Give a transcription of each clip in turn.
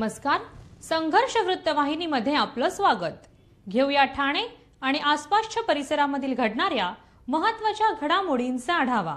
नमस्कार, संघर्ष वृत्तवाहिनीमध्ये आपलं स्वागत। घेऊया ठाणे आणि आसपासच्या परिसरामधील घडणाऱ्या महत्त्वाच्या घडामोडींचा आढावा।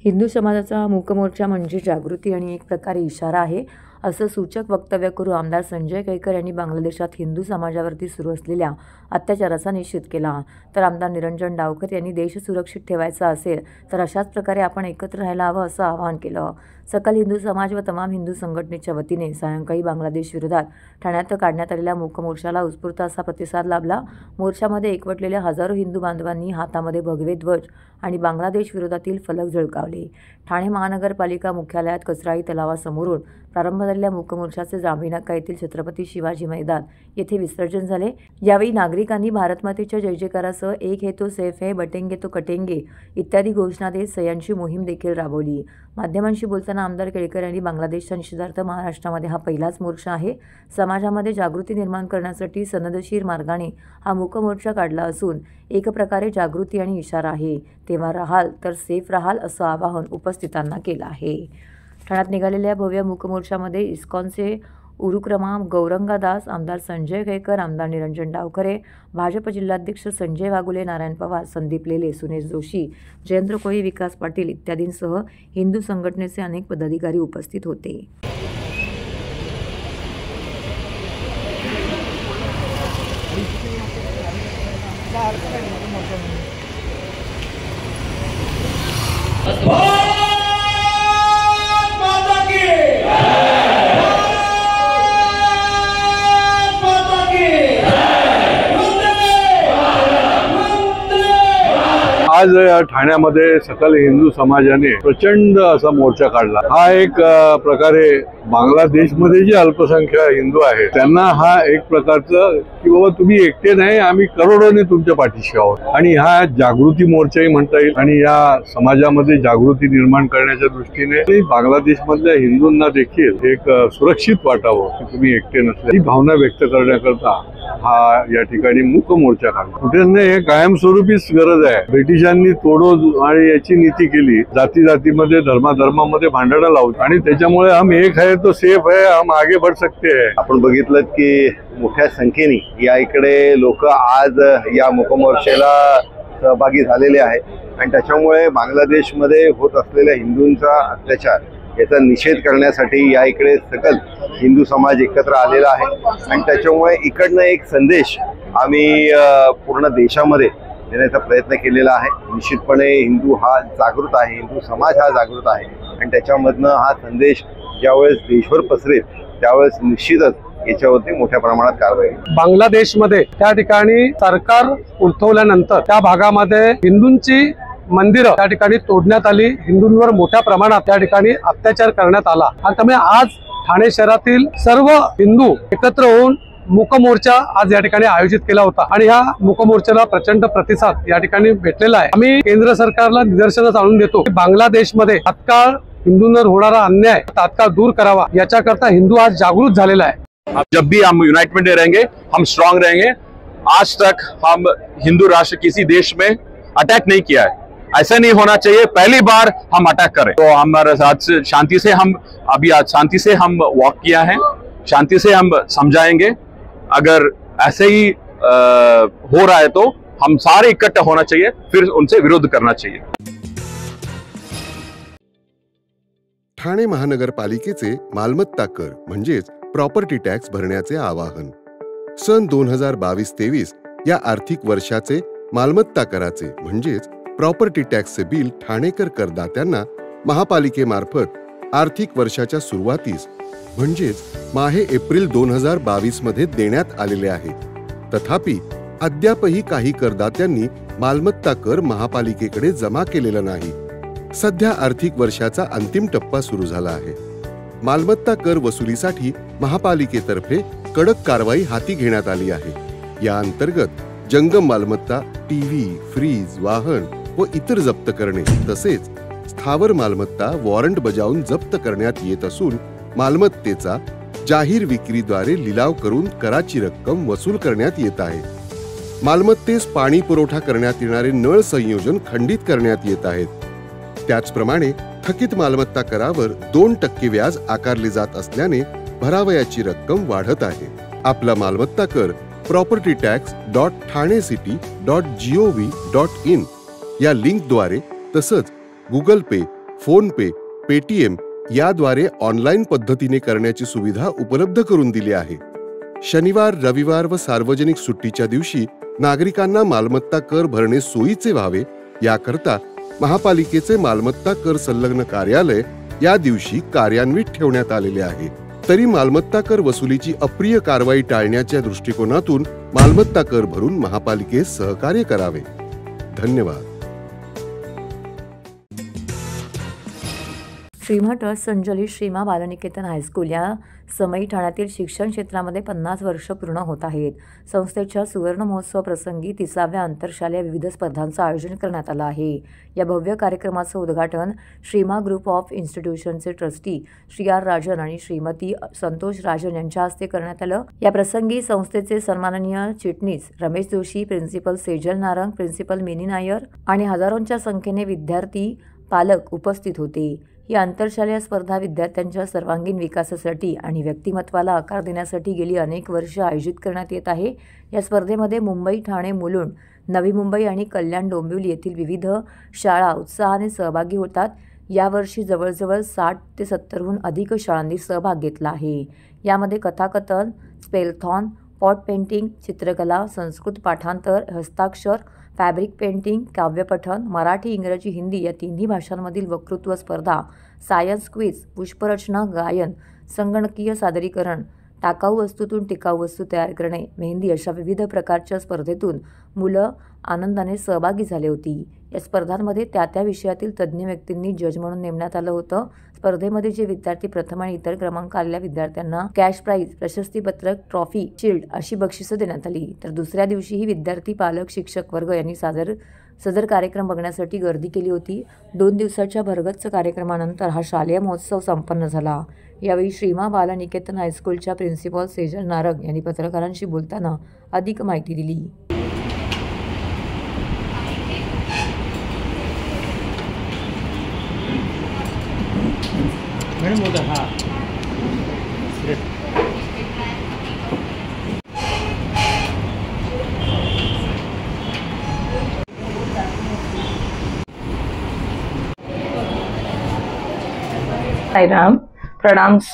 हिंदू समाजाचा मूक मोर्चा म्हणजे जागृती आणि एक प्रकारे इशारा आहे, असं सूचक वक्तव्य करून आमदार संजय कैकर यांनी बांगलादेशात हिंदू समाजावरती सुरू असलेल्या अत्याचाराचा निषेध केला। तर आमदार निरंजन डावकर यांनी देश सुरक्षित ठेवायचा असेल तर अशाच प्रकारे आपण एकत्र राहायला हवं असं आवाहन केलं। सकल हिंदू समाज व तमाम हिंदू संघटनेच्या वतीने सायंकाळी बांगलादेश विरोधात ठाण्यात काढण्यात आलेल्या मूक मोर्चाला उत्स्फूर्त असा प्रतिसाद लाभला। मोर्चामध्ये एकवटलेल्या हजारो हिंदू बांधवांनी हातामध्ये भगवे ध्वज आणि बांगलादेश विरोधातील फलक झळकावले। ठाणे महानगरपालिका मुख्यालयात कचराई तलावासमोरून प्रारंभ झालेल्या मूक मोर्चाचे जांभीनाका येथील छत्रपती शिवाजी मैदान येथे विसर्जन झाले। यावेळी नागरिकांनी भारतमातेच्या जय जयकारासह एक है तो सेफ है, बटेंगे तो कटेंगे इत्यादी घोषणा देत सह्यांची मोहीम देखील राबवली। माध्यमांशी बोलताना आमदार केळकर यांनी बांगलादेशच्या निषेधार्थ महाराष्ट्रामध्ये हा पहिलाच मोर्चा आहे। समाजामध्ये जागृती निर्माण करण्यासाठी सनदशीर मार्गाने हा मूक मोर्चा काढला असून एक प्रकारे जागृती आणि इशारा आहे। तेव्हा राहाल तर सेफ राहाल असं आवाहन उपस्थितांना केलं आहे। ठाण्यात निघालेल्या भव्य मूक मोर्चामध्ये इस्कॉनचे उरुक्रमा गौरंगा दास, आमदार संजय कैकर, आमदार निरंजन डावखरे, भाजप जिल्हाध्यक्ष संजय वागुले, नारायण पवार, संदीप लेले, सुनेश जोशी, जयेंद्र कोळी, विकास पाटील इत्यादींसह हिंदू संघटनेचे अनेक पदाधिकारी उपस्थित होते। आज ठाण्यामध्ये सकल हिंदू समाजाने प्रचंड असा मोर्चा काढला। हा एक प्रकारे बांगलादेशमध्ये जे अल्पसंख्याक हिंदू आहेत त्यांना हा एक प्रकारचं की बाबा तुम्ही एकटे नाही, आम्ही करोडोने तुमच्या पाठीशी आहोत आणि हा जागृती मोर्चाही म्हणता येईल। आणि या समाजामध्ये जागृती निर्माण करण्याच्या दृष्टीने बांगलादेशमधल्या हिंदूंना देखील एक सुरक्षित वाटावं की तुम्ही एकटे नसले, ही भावना व्यक्त करण्याकरता हा या ठिकाणी मूक मोर्चा काढला। कुठे नाही, हे कायमस्वरूपीच गरज आहे। ब्रिटिशांनी तोडो आणि याची नीती केली, जाती जातीमध्ये धर्माधर्मामध्ये भांडणं लावली आणि त्याच्यामुळे हम एक है तो सेफ है, हम आगे बढ़ सकते हैं। आपण बघितलं की मोठ्या संख्येने या इकडे लोक आज या मूक मोर्चाला सहभागी झालेले आहेत आणि त्याच्यामुळे बांगलादेशमध्ये होत असलेल्या हिंदूंचा अत्याचार याचा निषेध करण्यासाठी या इकडे सकल हिंदू समाज एकत्र आलेला आहे आणि त्याच्यामुळे इकडनं एक संदेश आम्ही पूर्ण देशामध्ये देण्याचा प्रयत्न केलेला आहे। निश्चितपणे हिंदू हा जागृत आहे, हिंदू समाज हा जागृत आहे आणि त्याच्यामधनं हा संदेश ज्यावेळेस देशभर पसरेल त्यावेळेस निश्चितच याच्यावरती मोठ्या प्रमाणात कारवाई। बांगलादेशमध्ये त्या ठिकाणी सरकार उलथवल्यानंतर त्या भागामध्ये हिंदूंची मंदिरं त्या ठिकाणी तोडण्यात आली, हिंदूंवर मोठ्या प्रमाणात त्या ठिकाणी अत्याचार करण्यात आला आणि त्यामुळे आज ठाणे शहरातील सर्व हिंदू एकत्र होऊन मूक मोर्चा आज या ठिकाणी आयोजित केला होता आणि ह्या मूक मोर्चाला प्रचंड प्रतिसाद या ठिकानी भेटलेला आहे। आम्ही केंद्र सरकारला निदर्शनास आणून देतो की बांगलादेशमध्ये तात्काळ हिंदूंवर होणारा अन्याय तात्काळ दूर करावा, याच्याकरता हिंदू आज जागृत झालेला आहे। जब भी हम यूनाइटेड में रहेंगे, हम स्ट्रांग रहेंगे। आज तक हम हिंदू राष्ट्र किसी देश में अटैक नहीं किया है, ऐसा नहीं होना चाहिए। पहली बार हम अटैक करें तो हमारे साथ शांति से हम अभी आज शांति से हम वॉक किया है, शांति से हम समझाएंगे। अगर ऐसे ही हो रहा है तो हम सारे इकट्ठा होना चाहिए, फिर उनसे विरोध करना चाहिए। ठाणे महानगरपालिकेचे मालमत्ता कर म्हणजेच प्रॉपर्टी टॅक्स भरण्याचे आवाहन। सन 2022-23 या आर्थिक वर्षाचे मालमत्ता कराचे म्हणजेच प्रॉपर्टी टॅक्सचे बिल ठाणेकर करदात्यांना महापालिकेमार्फत आर्थिक वर्षाच्या सुरुवातीस म्हणजेच माहे एप्रिल 2022 मध्ये देण्यात आलेले आहे। तथापि अद्यापही काही करदात्यांनी मालमत्ता कर महापालिकेकडे जमा केलेला नाही। सध्या आर्थिक वर्षाचा अंतिम टप्पा सुरू झाला आहे। मालमत्ता कर वसुलीसाठी महापालिकेतर्फे कडक कारवाई हाती घेण्यात आली आहे। या अंतर्गत जंगम मालमत्ता, टीव्ही, फ्रीज, वाहन व इतर जप्त करणे तसेच स्थावर मालमत्ता वॉरंट बजावून जप्त करण्यात येत असून मालमत्तेचा जाहीर विक्रीद्वारे लिलाव करून कराची रक्कम वसूल करण्यात येत आहे। मालमत्तेस पाणी पुरवठा करण्यात येणारे नळ संयोजन खंडित करण्यात येत आहेत। त्याचप्रमाणे थकीत मालमत्ता करावर 2% व्याज आकारले जात असल्याने भरावयाची रक्कम वाढत आहे. आपला मालमत्ता कर propertytax.thanecity.gov.in या लिंकद्वारे तसंच गुगल पे, फोन पे, पेटीएम याद्वारे ऑनलाईन पद्धतीने करण्याची सुविधा उपलब्ध करून दिली आहे. शनिवार, रविवार व सार्वजनिक सुट्टीच्या दिवशी नागरिकांना मालमत्ता कर भरणे सोयीचे व्हावे याकरता महापालिकेचे मालमत्ता कर संलग्न कार्यालय या दिवशी कार्यान्वित ठेवण्यात आलेले आहे. तरी मालमत्ता कर वसुलीची अप्रिय कारवाई टाळण्याच्या दृष्टिकोनातून मालमत्ता कर भरून महापालिकेस सहकार्य करावे. धन्यवाद. श्रीमा ट्रस्ट संचलित श्रीमा बालनिकेतन हायस्कूल या समई ठाण्यातील शिक्षण क्षेत्रामध्ये 50 वर्ष पूर्ण होत आहेत. संस्थेच्या सुवर्ण महोत्सव प्रसंगी 30व्या आंतरशालेय विविध स्पर्धांचं आयोजन करण्यात आलं आहे. या भव्य कार्यक्रमाचं उद्घाटन श्रीमा ग्रुप ऑफ इन्स्टिट्यूशनचे ट्रस्टी श्री आर राजन आणि श्रीमती संतोष राजन यांच्या हस्ते करण्यात आलं. या प्रसंगी संस्थेचे सन्माननीय चिटणीस रमेश जोशी, प्रिन्सिपल सेजल नारंग, प्रिन्सिपल मिनी नायर आणि हजारोंच्या संख्येने विद्यार्थी पालक उपस्थित होते. ही आंतरशालेय स्पर्धा विद्यार्थ्यांच्या सर्वांगीण विकासासाठी आणि व्यक्तिमत्वाला आकार देण्यासाठी गेली अनेक वर्ष आयोजित करण्यात येत आहे. या स्पर्धेमध्ये मुंबई, ठाणे, मुलुंड, नवी मुंबई आणि कल्याण डोंबिवली येथील विविध शाळा उत्साहाने सहभागी होतात. यावर्षी जवळजवळ 60 ते 70हून अधिक शाळांनी सहभाग घेतला आहे. यामध्ये कथाकथन, स्पेलथॉन, पॉट पेंटिंग, चित्रकला, संस्कृत पाठांतर, हस्ताक्षर, फॅब्रिक पेंटिंग, काव्यपठन, मराठी, इंग्रजी, हिंदी या तिन्ही भाषांमधील वक्तृत्व स्पर्धा, सायन्स क्विज, पुष्परचना, गायन, संगणकीय सादरीकरण, टाकाऊ वस्तूतून टिकाऊ वस्तू तयार करणे, मेहंदी अशा विविध प्रकारच्या स्पर्धेतून मुलं आनंदाने सहभागी झाले होती. या स्पर्धांमध्ये त्या विषयातील तज्ज्ञ व्यक्तींनी जज म्हणून नेमण्यात आलं होतं. स्पर्धेमध्ये जे विद्यार्थी प्रथम आणि इतर क्रमांक आलेल्या विद्यार्थ्यांना कॅश प्राईज, प्रशस्तीपत्रक, ट्रॉफी, शील्ड अशी बक्षिसं देण्यात आली. तर दुसऱ्या दिवशीही विद्यार्थी, पालक, शिक्षक वर्ग यांनी सदर कार्यक्रम बघण्यासाठी गर्दी केली होती. 2 दिवसाच्या भरगच्च कार्यक्रमानंतर हा शालेय महोत्सव संपन्न झाला. यावेळी श्रीमा बालनिकेतन हायस्कूलच्या प्रिन्सिपल सेजल नारंग यांनी पत्रकारांशी बोलताना अधिक माहिती दिली. Hi Ram, pranams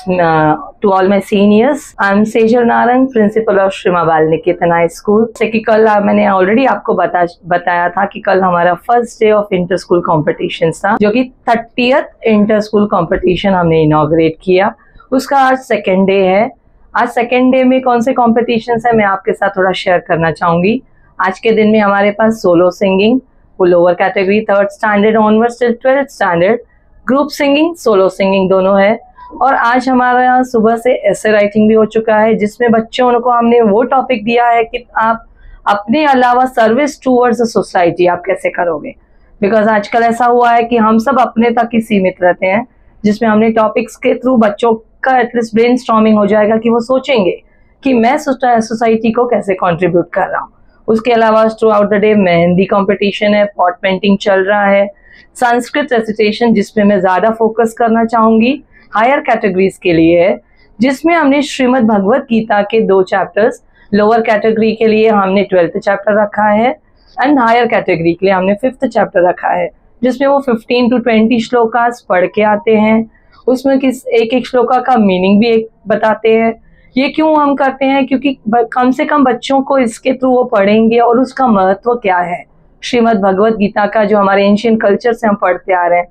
to all my seniors. I'm Sejal Narang, principal of Shrima Balniketan High School. जैसे कि कल मैंने ऑलरेडी आपको बताया था कि कल हमारा first day of inter school competition था, जो कि 30th इंटर स्कूल कॉम्पिटिशन हमने इनॉग्रेट किया. उसका आज सेकेंड डे है. आज सेकेंड डे में कौन से कॉम्पिटिशन है मैं आपके साथ थोड़ा शेयर करना चाहूंगी. आज के दिन में हमारे पास सोलो सिंगिंग, वो lower category 3rd standard onwards till 12th standard, group singing, solo singing दोनों है. और आज हमारे यहाँ सुबह से ऐसे राइटिंग भी हो चुका है, जिसमें बच्चों को हमने वो टॉपिक दिया है कि आप अपने अलावा सर्विस टूवर्ड्स सोसाइटी आप कैसे करोगे. बिकॉज आजकल ऐसा हुआ है कि हम सब अपने तक ही सीमित रहते हैं, जिसमें हमने टॉपिक्स के थ्रू बच्चों का एटलीस्ट ब्रेनस्टॉर्मिंग हो जाएगा कि वो सोचेंगे कि मैं सोसाइटी को कैसे कंट्रीब्यूट कर रहा हूँ. उसके अलावा through out the day mehndi competition है, पॉट पेंटिंग चल रहा है, संस्कृत रेसिटेशन जिसमें मैं ज्यादा फोकस करना चाहूंगी हायर कैटेगरीज के लिए है, जिसमें हमने श्रीमद् भगवत गीता के 2 चैप्टर्स, लोअर कैटेगरी के लिए हमने 12th चैप्टर रखा है एंड हायर कैटेगरी के लिए हमने 5th चैप्टर रखा है, जिसमें वो 15 to 20 श्लोकास पढ़ के आते हैं. उसमें एक श्लोका का मीनिंग भी बताते हैं. ये क्यों हम करते हैं, क्योंकि कम से कम बच्चों को इसके थ्रू वो पढ़ेंगे और उसका महत्व क्या है. श्रीमद् भगवत गीता का जो हमारे एंशियंट कल्चर से हम पढ़ते आ रहे हैं,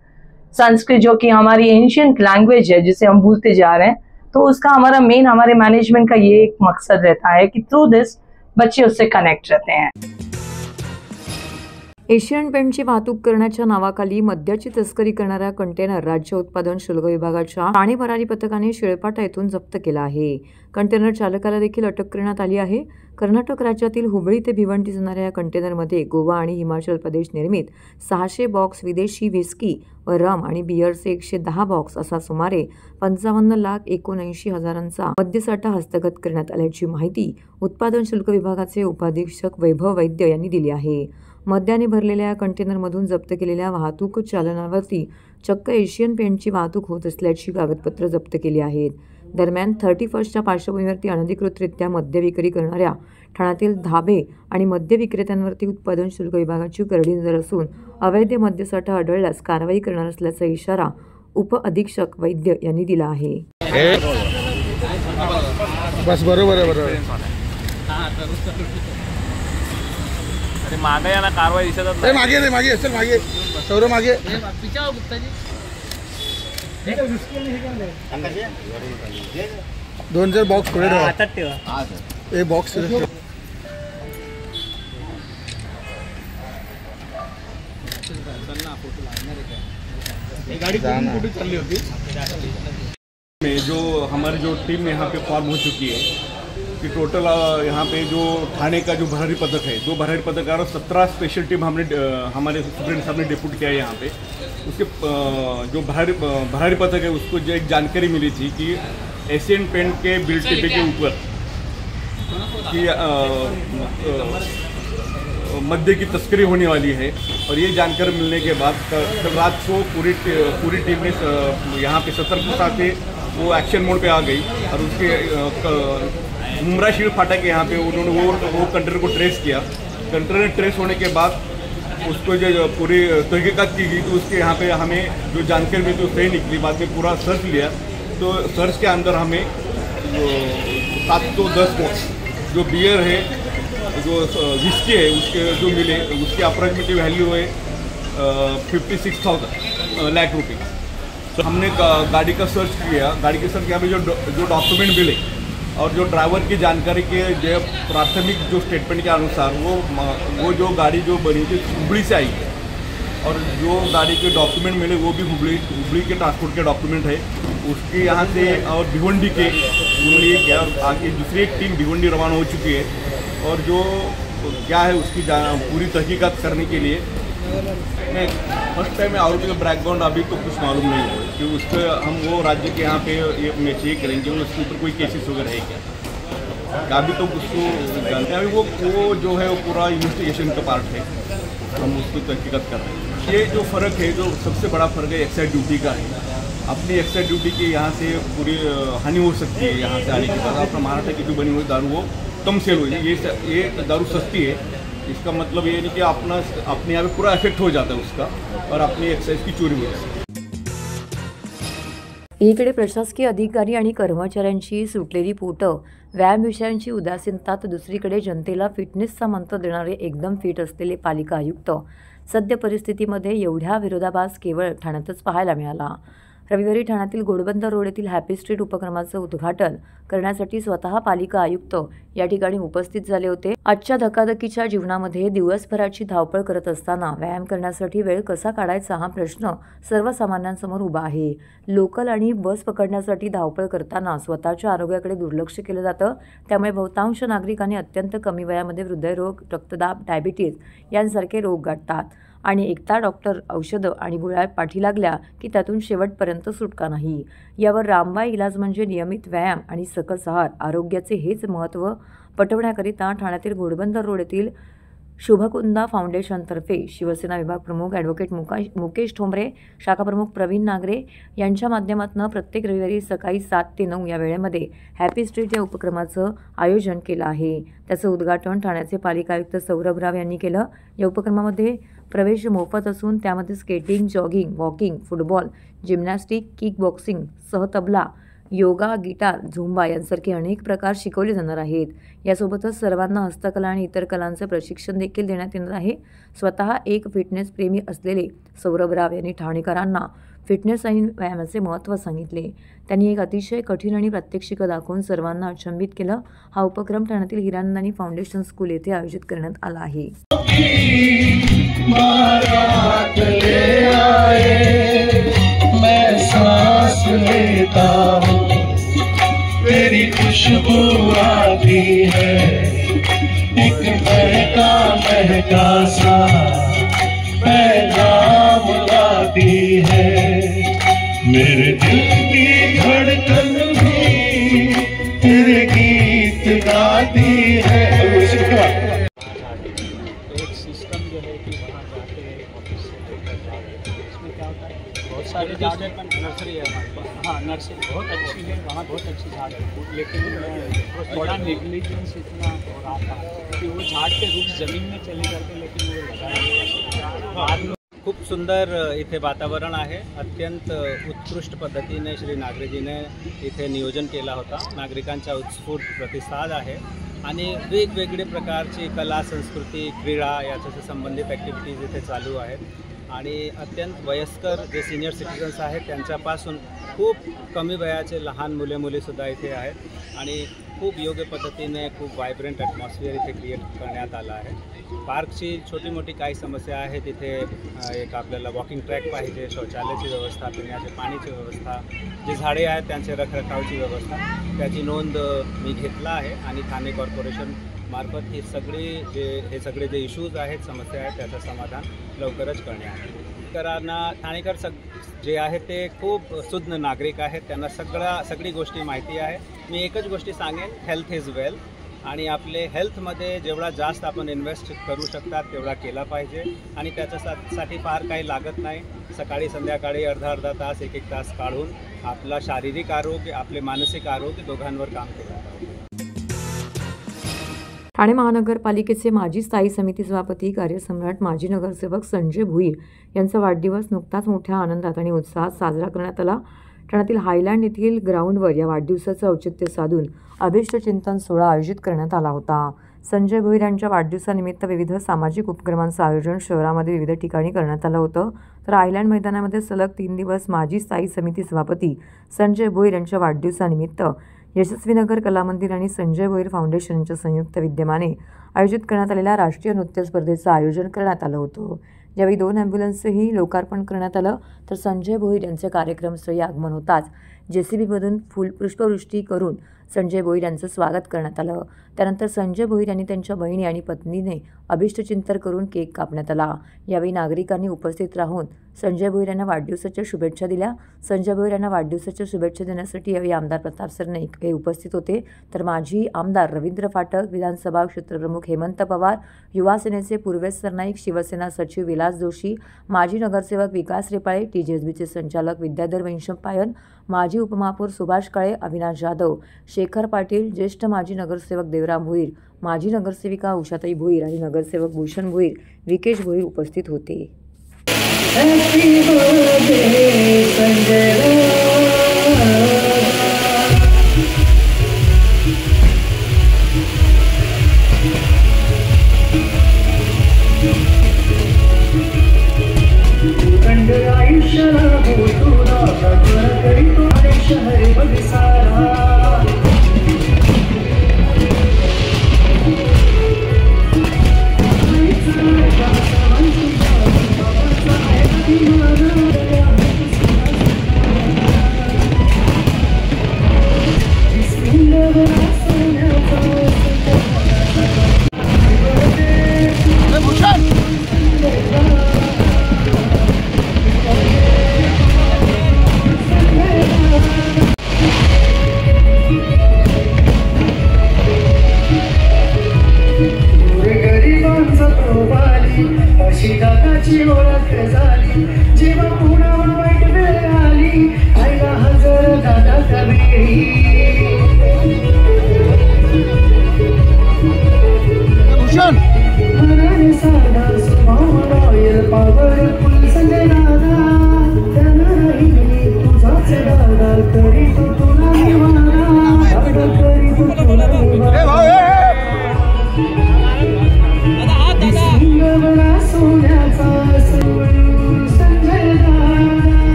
संस्कृत जो कि हमारी एंशियंट लैंग्वेज है जिसे हम भूलते जा रहे हैं, तो उसका हमारा मेन हमारे मैनेजमेंट का ये एक मकसद रहता है कि थ्रू दिस बच्चे उससे कनेक्ट रहते हैं. एशियन पेंटची वाहतूक करण्याच्या नावाखाली मद्याची तस्करी करणारा कंटेनर राज्य उत्पादन शुल्क विभागाच्या ठाणे भरारी पथकाने शिळपाटा येथून जप्त केला आहे. कंटेनर चालकाला देखील अटक करण्यात आली आहे. कर्नाटक राज्यातील हुबळी ते भिवंडी जाणाऱ्या या कंटेनरमध्ये गोवा आणि हिमाचल प्रदेश निर्मित 600 बॉक्स विदेशी व्हिस्की व रम आणि बिअरचे 110 बॉक्स असा सुमारे 55,79,000 मद्यसाठा हस्तगत करण्यात आल्याची माहिती उत्पादन शुल्क विभागाचे उपाधीक्षक वैभव वैद्य यांनी दिली आहे. मद्याने भरलेल्या कंटेनरमधून जप्त केलेल्या वाहतूक चालनावरती चक्क एशियन पेंटची वाहतूक होत असल्याची कागदपत्र जप्त केली आहेत. दरम्यान 31च्या पार्श्वभूमीवरती अनधिकृतरित्या मद्य विक्री करणाऱ्या ठाण्यातील धाबे आणि मद्य विक्रेत्यांवरती उत्पादन शुल्क विभागाची करडी नजर असून अवैध मद्यसाठा आढळल्यास कारवाई करणार असल्याचा इशारा उपअधीक्षक वैद्य यांनी दिला आहे. बस बरोबर आहे बरोबर. अरे मागे याला कारवाई दिसतच नाही. मागे नाही, मागे चल, मागे सौर मागे. दोन जर बॉक्स पुढे ठेवा. एक बॉक्स गाड़ी कुठे चल रही होती में जो हमारी जो टीम यहाँ पे फॉर्म हो चुकी है कि टोटल यहाँ पे जो थाने का जो भरारी पदक है, 2 भरारी पदक और 17 स्पेशल टीम हमने हमारे सुप्रीम साहब ने डिप्यूट किया है यहाँ पे. उसके जो भरारी पदक है उसको जो एक जानकारी मिली थी कि एशियन पेंट के बिल टिपे के ऊपर कि मद्य की तस्करी होने वाली है. और ये जानकारी मिलने के बाद कल रात को पूरी टीम ने यहाँ पे सतर्कता से वो एक्शन मोड पे आ गई और उसके मुमरा शील फाटा के यहाँ पे उन्होंने वो कंटेनर को ट्रेस किया. कंटेनर ट्रेस होने के बाद उसको जो पूरी तहकीकात की गई तो उसके यहाँ पे हमें जो जानकारी मिली तो सही निकली. बाद में पूरा सर्च लिया तो सर्च के अंदर हमें 710 जो बियर है, जो विस्की है, उसके जो मिले उसकी अप्रोक्सीमेटली वैल्यू है 56,000 लाख रुपये. तो हमने गाड़ी का सर्च किया. गाड़ी के सर्च किया में जो डॉक्यूमेंट मिले और जो ड्राइवर की जानकारी के जो प्राथमिक जो स्टेटमेंट के अनुसार वो जो गाड़ी जो बनी थी हुबली से आई है और जो गाड़ी के डॉक्यूमेंट मिले वो भी हुबली के ट्रांसपोर्ट के डॉक्यूमेंट है. उसके यहाँ से और भिवंडी के उन्होंने ये किया और आगे दूसरी एक टीम भिवंडी रवाना हो चुकी है. और जो क्या है उसकी पूरी तहकीकात करने के लिए मैं फर्स्ट टाइम में आरोपी का बैकग्राउंड अभी तो कुछ मालूम नहीं है कि उसके हम वो राज्य के यहाँ पे ये चेक करेंगे उसके ऊपर कोई केसेस वगैरह है क्या. अभी तो उसको जानते हैं. अभी वो जो है वो पूरा इन्वेस्टिगेशन का पार्ट है. हम उसकी तहकीकात कर रहे हैं. ये जो फ़र्क है, जो सबसे बड़ा फ़र्क है एक्साइज ड्यूटी का है. अपनी एक्साइज ड्यूटी की यहाँ से पूरी हानि हो सकती है. यहाँ से आने के बाद अपना महाराष्ट्र की जो बनी हुई दारू वो कम सेल हुई. ये दारू सस्ती है. इसका मतलब ये नहीं कि अपने यहाँ पे पूरा इफेक्ट हो जाता है उसका और अपनी एक्साइज की चोरी हो जाती है. एकीकडे प्रशासकीय अधिकारी आणि कर्मचाऱ्यांची सुटलेली पोटं, व्यायाम विषयांची उदासीनता, तर दुसरीकडे जनतेला फिटनेसचा मंत्र देणारे एकदम फिट असलेले पालिका आयुक्त सद्य परिस्थितीमध्ये एवढ्या विरोधाभास केवळ ठाण्यातच पाहायला मिळाला. रविवारी ठाण्यातील घोडबंदर रोड येथील हॅपी स्ट्रीट उपक्रमाचं उद्घाटन करण्यासाठी स्वतः पालिका आयुक्त या ठिकाणी उपस्थित झाले होते. आजच्या धकाधकीच्या जीवनामध्ये दिवसभराची धावपळ करत असताना व्यायाम करण्यासाठी वेळ कसा काढायचा हा प्रश्न सर्वसामान्यांसमोर उभा आहे. लोकल आणि बस पकडण्यासाठी धावपळ करताना स्वतःच्या आरोग्याकडे दुर्लक्ष केलं जातं. त्यामुळे बहुतांश नागरिकांनी अत्यंत कमी वयामध्ये हृदयरोग, रक्तदाब, डायबिटीज यांसारखे रोग गाठतात आणि एकदा डॉक्टर औषधं आणि गोळ्या पाठी लागल्या की त्यातून शेवटपर्यंत सुटका नाही. यावर रामबाई इलाज म्हणजे नियमित व्यायाम आणि सकस आहार. आरोग्याचे हेच महत्त्व पटवण्याकरिता ठाण्यातील घोडबंदर रोड येथील शुभकुंदा फाउंडेशनतर्फे शिवसेना विभाग प्रमुख ॲडव्होकेट मुकेश ठोंबरे, शाखा प्रमुख प्रवीण नागरे यांच्या माध्यमातून प्रत्येक रविवारी सकाळी 7 ते 9 या वेळेमध्ये हॅपी स्ट्रीट या उपक्रमाचं आयोजन केलं आहे. त्याचं उद्घाटन ठाण्याचे पालिका आयुक्त सौरभ राव यांनी केलं. या उपक्रमामध्ये प्रवेश मोफत असून त्यामध्ये skating, jogging, walking, football, gymnastic, kick boxing सह तबला, योगा, गिटार, झुंबा यांसारखे अनेक प्रकार शिकवले जाणार आहेत. यासोबतच सर्वांना हस्तकला आणि इतर कलांचं प्रशिक्षण देखील देण्यात येणार आहे. स्वतः एक फिटनेस प्रेमी असलेले सौरभ राव यांनी ठाणेकरांना फिटनेस आणि व्यायामाचे महत्त्व सांगितले. त्यांनी एक अतिशय कठीण आणि प्रात्यक्षिक दाखवून सर्वांना अचंबित केलं. हा उपक्रम ठाण्यातील हिरानंदानी फाउंडेशन स्कूल येथे आयोजित करण्यात आला आहे. मैं सांस लेता हूँ, तेरी खुशबू आती है, एक महका महका सा पैगाम लाती है. मेरे दिल की धड़कन भी तेरे गीत गाती है. है कि वहाँ जाके ऑफिस से लेकर जाओगे। इसमें क्या होता है बहुत सारे झाड़ है, नर्सरी है हमारे पास। हाँ, नर्सरी बहुत अच्छी है, वहाँ बहुत अच्छी झाड़ है, लेकिन बड़ा नेग्लिजेंस इतना हो रहा था कि वो झाड़ के रूट ज़मीन में चले जाते, लेकिन वो लगाया बाद में। खूप सुंदर इथे वातावरण आहे। अत्यंत उत्कृष्ट पद्धतीने श्री नागरेजीने इथे नियोजन केला होता। नागरिकांचा उत्स्फूर्त प्रतिसाद आहे आणि वेगवेगळे प्रकारची कला, संस्कृती, क्रीडा याच्याशी संबंधित ॲक्टिव्हिटीज इथे चालू आहेत आणि अत्यंत वयस्कर जे सिनियर सिटीजन्स आहेत त्यांच्यापासून खूप कमी वयाचे लहान मुले मुलीसुद्धा इथे आहेत आणि खूप योग्य पद्धतीने खूप व्हायब्रंट ॲटमॉस्फिअर इथे क्रिएट करण्यात आलं आहे। पार्कची छोटी मोठी काही समस्या आहेत। इथे एक आपल्याला वॉकिंग ट्रॅक पाहिजे, शौचालयाची व्यवस्था, पिण्याच्या पाण्याची व्यवस्था, जे झाडे आहेत त्यांचे रखरखावची व्यवस्था, त्याची नोंद मी घेतला आहे आणि ठाणे कॉर्पोरेशन मार्फत हे सगळे जे इश्यूज आहेत, समस्या आहेत, त्याचं समाधान लवकरच करण्यात येईल। ठाणेकर जे आहेत ते खूप सुज्ञ नागरिक आहेत, त्यांना सगळी गोष्टी माहिती आहे। मी एकच गोष्टी सांगेन, हेल्थ इज वेल्थ आणि आपले हेल्थमध्ये जेवढा जास्त आपण इन्व्हेस्ट करू शकतात तेवढा केला पाहिजे आणि त्याच्यासाठी फार काही लागत नाही। सकाळी संध्याकाळी अर्धा तास, एक तास काढून आपला शारीरिक आरोग्य, आपले मानसिक आरोग्य दोघांवर काम केलं पाहिजे। ठाणे महानगरपालिकेचे माजी स्थायी समिती सभापती, कार्यसम्राट, माजी नगरसेवक संजय भुईर यांचा वाढदिवस नुकताच मोठ्या आनंदात आणि उत्साहात साजरा करण्यात आला। ठाण्यातील हायलँड येथील ग्राउंडवर या वाढदिवसाचं औचित्य साधून अभिष्ट चिंतन सोहळा आयोजित करण्यात आला होता। संजय भुईर यांच्या वाढदिवसानिमित्त विविध सामाजिक उपक्रमांचं आयोजन शहरामध्ये विविध ठिकाणी करण्यात आलं होतं। तर हायलँड मैदानामध्ये सलग 3 दिवस माजी स्थायी समिती सभापती संजय भुईर यांच्या वाढदिवसानिमित्त यशस्वी नगर कला मंदिर आणि संजय भुईर फाउंडेशन यांच्या संयुक्त विद्यमाने आयोजित करण्यात आलेल्या राष्ट्रीय नृत्य स्पर्धेचं आयोजन करण्यात आलं होतं। यावेळी 2 ॲम्ब्युलन्सही लोकार्पण करण्यात आलं। तर संजय भुईर यांचे कार्यक्रमस्थळी आगमन होताच JCBमधून पुष्पवृष्टी करून संजय भुईर यांचं स्वागत करण्यात आलं। त्यानंतर संजय भुईर यांनी त्यांच्या बहिणी आणि पत्नीने अभिष्टचिंतन करून केक कापण्यात आला। यावेळी नागरिकांनी उपस्थित राहून संजय भुईर यांना वाढदिवसाच्या शुभेच्छा दिल्या। संजय भुईर यांना वाढदिवसाच्या शुभेच्छा देण्यासाठी यावेळी आमदार प्रताप सरनाईक हे उपस्थित होते। तर माजी आमदार रवींद्र फाटक, विधानसभा क्षेत्रप्रमुख हेमंत पवार, युवा सेनेचे पूर्वेश सरनाईक, शिवसेना सचिव विलास जोशी, माजी नगरसेवक विकास रेपाळे, TGSBचे संचालक विद्याधर वैशंपायन, माजी उपमहापौर सुभाष काळे, अविनाश जाधव, शेखर पाटील, ज्येष्ठ माजी नगरसेवक देवराम भुईर, माजी नगरसेविका उषाताई भुईर आणि नगरसेवक भूषण भुईर, विकेश भुईर उपस्थित होते।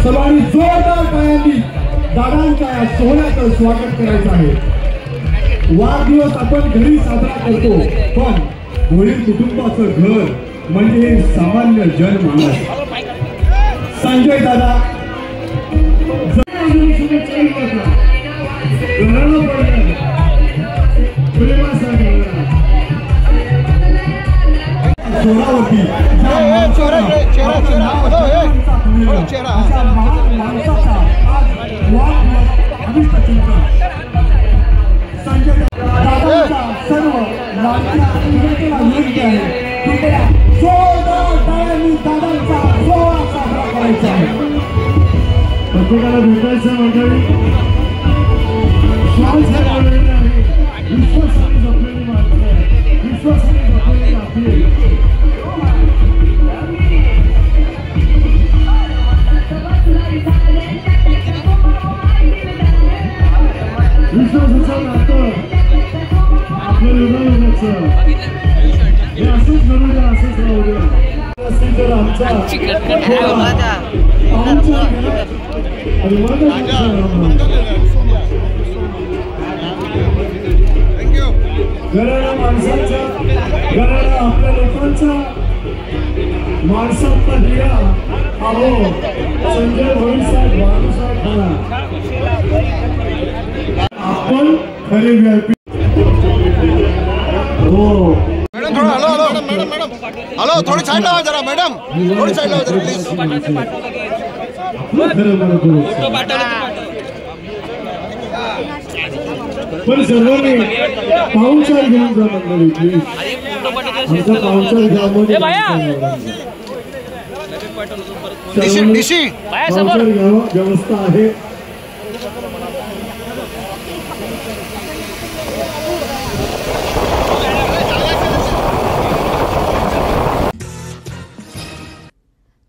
सर्वांनी जोरदार पायांनी दादांच्या या सोहळ्याचं स्वागत करायचं आहे। वाढदिवस आपण घरी साजरा करतो, पण वडील कुटुंबाचं घर म्हणजे सामान्य जनमानस। संजय दादा सोहळ्यावरती ठेवलेला अशा महान माणसाचा आज वाढदिवस अभिष्ट चिंतन संजय दादांचा सर्व लाडक्या जनतेला विनंती आहे कृपया जोरदार टाळ्यांनी दादांचा सोहळा साजरा करायचा आहे. प्रत्येकाला भेटायचं मंडळी श्वास घ्यायला आहे. विश्वासाने जपलेली माणसं, विश्वासाने जपलेली आपली विश्वासाचं नातं आपलं युगायुगाचं हे असंच घडू द्या, असंच राहू द्या. असेल तर आमचा घराला माणसाचा, घराला आपल्या लोकांचा माणसातला दिया अहो संजय भोईसाहेब बाळासाहेब ठाणा आपण खरे व्यापी. हो मॅडम थोडं hello hello madam madam hello थोडी साईड लावा जरा मॅडम थोडी साईड लावा जरा प्लीज. पण सर्वांनी पाहुणचार घेऊन जा मंडळी प्लीज. आमचा पाहुणचार घ्यावा व्यवस्था आहे.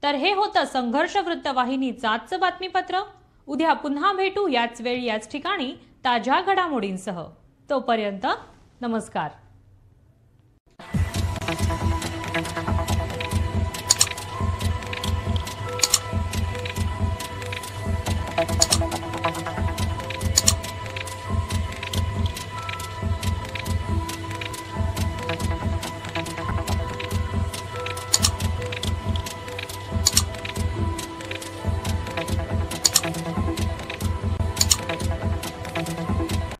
तर हे होतं संघर्ष वृत्तवाहिनीचं आजचं बातमीपत्र. उद्या पुन्हा भेटू याच वेळी याच ठिकाणी ताज्या घडामोडींसह. तोपर्यंत नमस्कार.